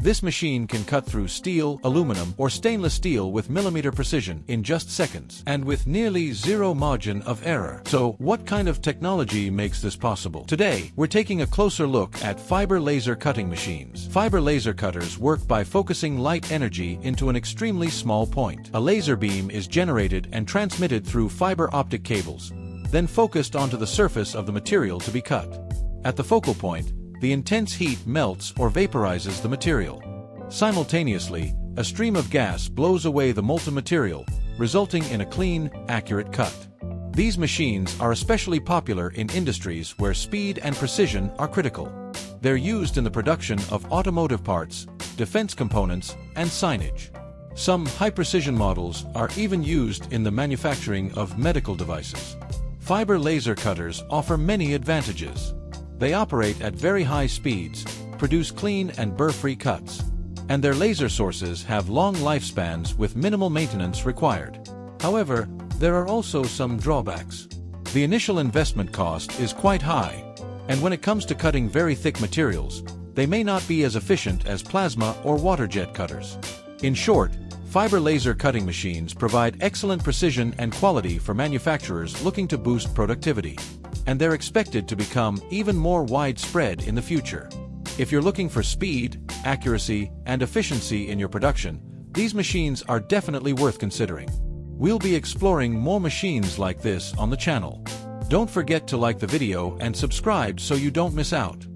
This machine can cut through steel, aluminum, or stainless steel with millimeter precision in just seconds, and with nearly zero margin of error. So, what kind of technology makes this possible? Today, we're taking a closer look at fiber laser cutting machines. Fiber laser cutters work by focusing light energy into an extremely small point. A laser beam is generated and transmitted through fiber optic cables, then focused onto the surface of the material to be cut. At the focal point, the intense heat melts or vaporizes the material. Simultaneously, a stream of gas blows away the molten material, resulting in a clean, accurate cut. These machines are especially popular in industries where speed and precision are critical. They're used in the production of automotive parts, defense components, and signage. Some high-precision models are even used in the manufacturing of medical devices. Fiber laser cutters offer many advantages. They operate at very high speeds, produce clean and burr-free cuts, and their laser sources have long lifespans with minimal maintenance required. However, there are also some drawbacks. The initial investment cost is quite high, and when it comes to cutting very thick materials, they may not be as efficient as plasma or water jet cutters. In short, fiber laser cutting machines provide excellent precision and quality for manufacturers looking to boost productivity, and they're expected to become even more widespread in the future. If you're looking for speed, accuracy, and efficiency in your production, these machines are definitely worth considering. We'll be exploring more machines like this on the channel. Don't forget to like the video and subscribe so you don't miss out.